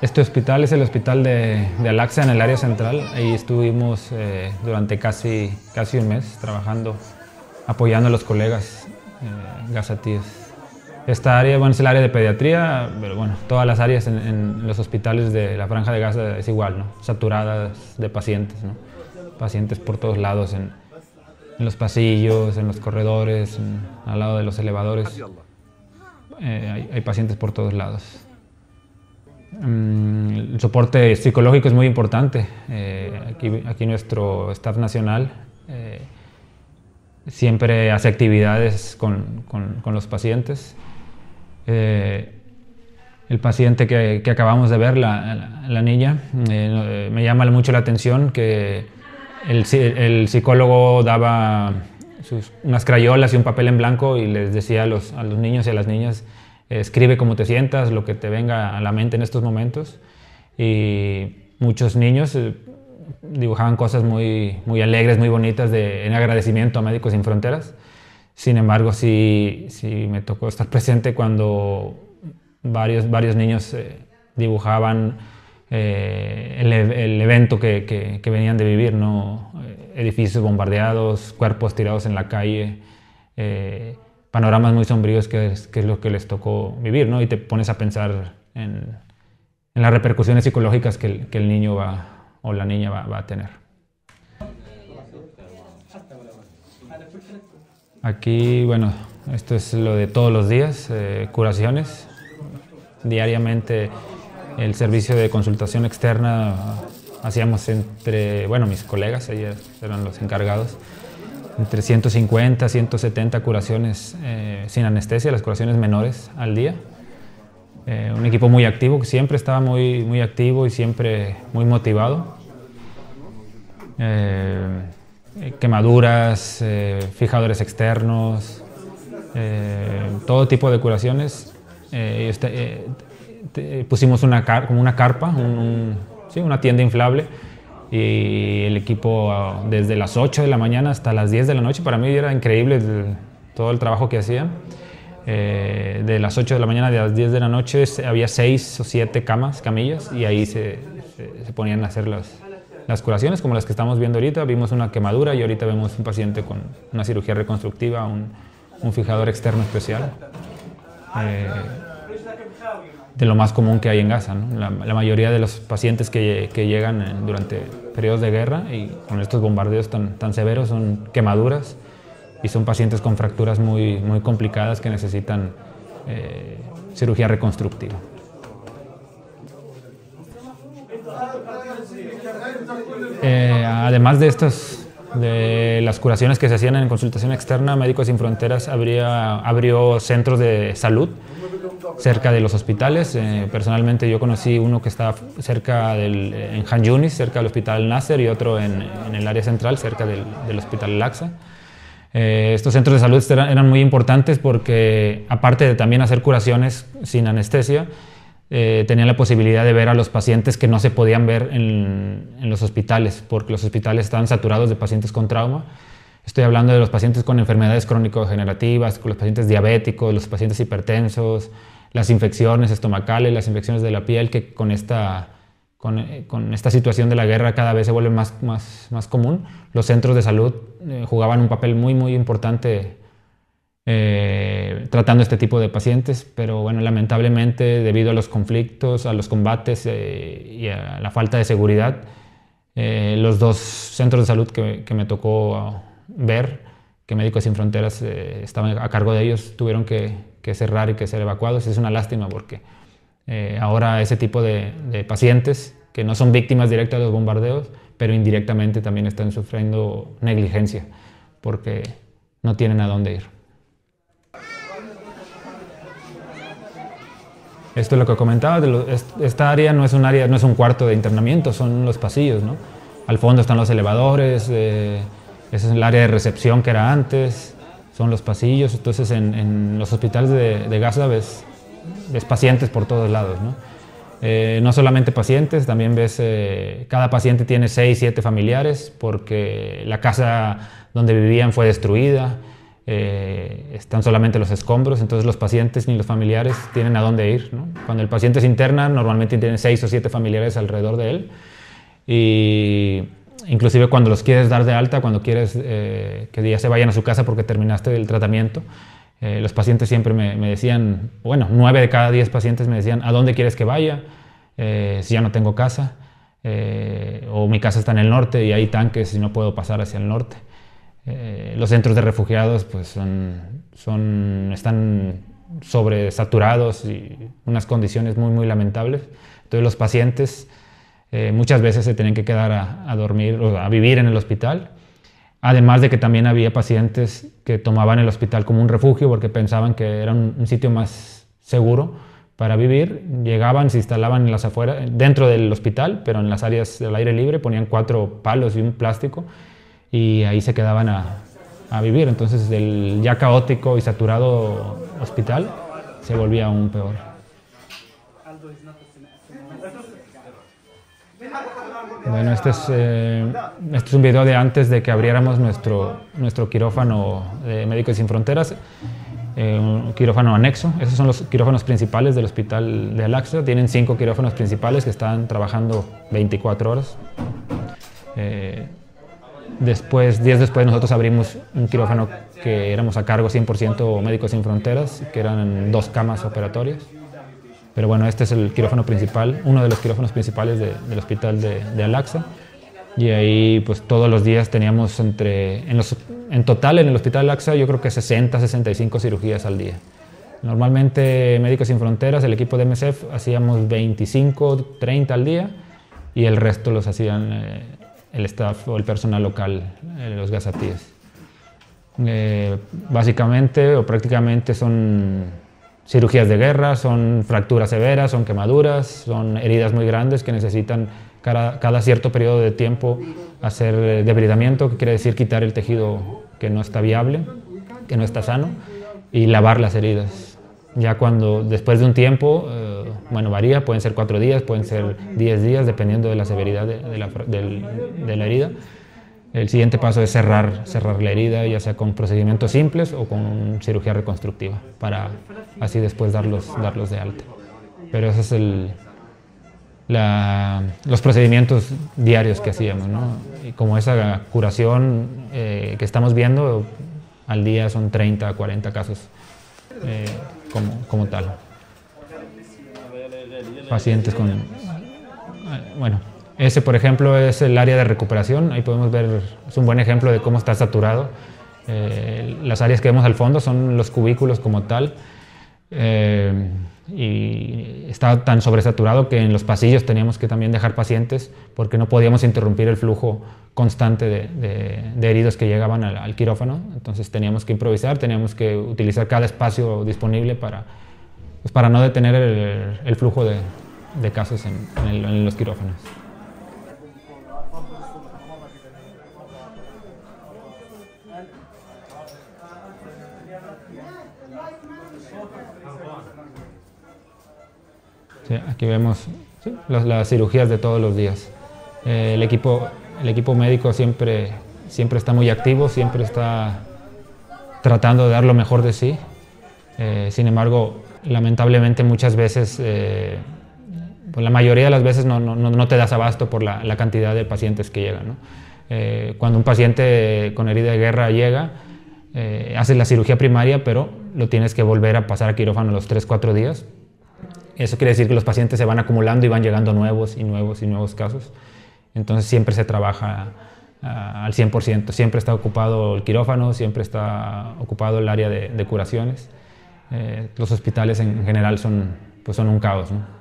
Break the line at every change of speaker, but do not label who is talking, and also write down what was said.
Este hospital es el hospital de Al-Aqsa en el área central. Ahí estuvimos durante casi un mes trabajando, apoyando a los colegas gazatíes. Esta área, bueno, es el área de pediatría, pero bueno, todas las áreas en los hospitales de la Franja de Gaza es igual, ¿no? Saturadas de pacientes, ¿no? Pacientes por todos lados, en los pasillos, en los corredores, al lado de los elevadores. Hay pacientes por todos lados. El soporte psicológico es muy importante. Aquí nuestro staff nacional siempre hace actividades con los pacientes. El paciente que acabamos de ver, la niña, me llama mucho la atención que el psicólogo daba unas crayolas y un papel en blanco y les decía a los niños y a las niñas: escribe cómo te sientas, lo que te venga a la mente en estos momentos. Y muchos niños dibujaban cosas muy alegres, muy bonitas en agradecimiento a Médicos Sin Fronteras. Sin embargo, sí me tocó estar presente cuando varios niños dibujaban el evento que venían de vivir, ¿no? Edificios bombardeados, cuerpos tirados en la calle, panoramas muy sombríos que es lo que les tocó vivir, ¿no? Y te pones a pensar en las repercusiones psicológicas que el niño o la niña va a tener. Aquí, bueno, esto es lo de todos los días, curaciones. Diariamente el servicio de consultación externa hacíamos mis colegas, ellos eran los encargados, entre 150 170 curaciones sin anestesia, las curaciones menores al día. Un equipo muy activo, que siempre estaba muy activo y siempre muy motivado. Quemaduras, fijadores externos, todo tipo de curaciones. Pusimos como una carpa, una tienda inflable, y el equipo desde las 8 de la mañana hasta las 10 de la noche, para mí era increíble todo el trabajo que hacían. De las 8 de la mañana a las 10 de la noche había 6 o 7 camillas, y ahí se ponían a hacer las curaciones, como las que estamos viendo ahorita. Vimos una quemadura y ahorita vemos un paciente con una cirugía reconstructiva, un fijador externo especial. De lo más común que hay en Gaza, ¿no? La mayoría de los pacientes que llegan durante periodos de guerra y con estos bombardeos tan severos son quemaduras, y son pacientes con fracturas muy complicadas que necesitan cirugía reconstructiva. Además de las curaciones que se hacían en consultación externa, Médicos Sin Fronteras abrió centros de salud cerca de los hospitales. Personalmente yo conocí uno que estaba en Han Yunis, cerca del Hospital Nasser, y otro en el área central, cerca del Hospital Al-Aqsa. Estos centros de salud eran muy importantes porque, aparte de también hacer curaciones sin anestesia, tenían la posibilidad de ver a los pacientes que no se podían ver en los hospitales, porque los hospitales estaban saturados de pacientes con trauma. Estoy hablando de los pacientes con enfermedades crónico-degenerativas, con los pacientes diabéticos, los pacientes hipertensos, las infecciones estomacales, las infecciones de la piel, que con esta situación de la guerra cada vez se vuelve más común. Los centros de salud jugaban un papel muy importante tratando este tipo de pacientes, pero bueno, lamentablemente, debido a los conflictos, a los combates y a la falta de seguridad, los dos centros de salud que me tocó ver, que Médicos Sin Fronteras estaban a cargo de ellos, tuvieron que cerrar y que ser evacuados. Es una lástima porque ahora ese tipo de pacientes, que no son víctimas directas de los bombardeos, pero indirectamente también están sufriendo negligencia porque no tienen a dónde ir. Esto es lo que comentaba, esta área no es un cuarto de internamiento, son los pasillos, ¿no? Al fondo están los elevadores, ese es el área de recepción que era antes, son los pasillos. Entonces en los hospitales de Gaza ves pacientes por todos lados, ¿no? No solamente pacientes, también ves, cada paciente tiene 6, 7 familiares porque la casa donde vivían fue destruida. están solamente los escombros, entonces los pacientes ni los familiares tienen a dónde ir, ¿no? Cuando el paciente se interna, normalmente tiene 6 o 7 familiares alrededor de él, y inclusive cuando los quieres dar de alta, cuando quieres que ya se vayan a su casa porque terminaste el tratamiento, los pacientes siempre me decían, bueno, 9 de cada 10 pacientes me decían, ¿a dónde quieres que vaya? Si ya no tengo casa, o mi casa está en el norte y hay tanques y no puedo pasar hacia el norte. Los centros de refugiados pues están sobresaturados y unas condiciones muy lamentables. Entonces los pacientes muchas veces se tienen que quedar a dormir o a vivir en el hospital. Además de que también había pacientes que tomaban el hospital como un refugio porque pensaban que era un sitio más seguro para vivir. Llegaban, se instalaban en las afueras, dentro del hospital, pero en las áreas del aire libre, ponían 4 palos y un plástico y ahí se quedaban a vivir. Entonces el ya caótico y saturado hospital se volvía aún peor. Bueno, este es un video de antes de que abriéramos nuestro quirófano de Médicos Sin Fronteras, un quirófano anexo. Esos son los quirófanos principales del hospital de Al-Aqsa. Tienen 5 quirófanos principales que están trabajando 24 horas. Días después nosotros abrimos un quirófano que éramos a cargo 100% Médicos Sin Fronteras, que eran 2 camas operatorias. Pero bueno, este es el quirófano principal, uno de los quirófanos principales del hospital de Al-Aqsa. Y ahí pues todos los días teníamos en total en el hospital Al-Aqsa yo creo que 60, 65 cirugías al día. Normalmente Médicos Sin Fronteras, el equipo de MSF, hacíamos 25, 30 al día y el resto los hacían el staff o el personal local, los gazatíes. Básicamente o prácticamente son cirugías de guerra, son fracturas severas, son quemaduras, son heridas muy grandes que necesitan cada cierto periodo de tiempo hacer debridamiento, que quiere decir quitar el tejido que no está viable, que no está sano, y lavar las heridas. Ya después de un tiempo, bueno, varía, pueden ser 4 días, pueden ser 10 días, dependiendo de la severidad de la herida. El siguiente paso es cerrar la herida, ya sea con procedimientos simples o con cirugía reconstructiva, para así después darlos de alta. Pero ese es los procedimientos diarios que hacíamos, ¿no? Y como esa curación que estamos viendo, al día son 30 a 40 casos como tal. Pacientes con... Bueno, ese por ejemplo es el área de recuperación. Ahí podemos ver, es un buen ejemplo de cómo está saturado. Las áreas que vemos al fondo son los cubículos como tal. Y está tan sobresaturado que en los pasillos teníamos que también dejar pacientes porque no podíamos interrumpir el flujo constante de heridos que llegaban al quirófano. Entonces teníamos que improvisar, teníamos que utilizar cada espacio disponible para no detener el flujo de casos en los quirófanos. Sí, aquí vemos las cirugías de todos los días. El equipo médico siempre está muy activo, siempre está tratando de dar lo mejor de sí. Sin embargo, lamentablemente muchas veces, pues la mayoría de las veces no te das abasto por la cantidad de pacientes que llegan, ¿no? Cuando un paciente con herida de guerra llega, haces la cirugía primaria, pero lo tienes que volver a pasar a quirófano los 3-4 días. Eso quiere decir que los pacientes se van acumulando y van llegando nuevos y nuevos casos. Entonces siempre se trabaja al 100%. Siempre está ocupado el quirófano, siempre está ocupado el área de curaciones. Los hospitales en general son un caos, ¿no?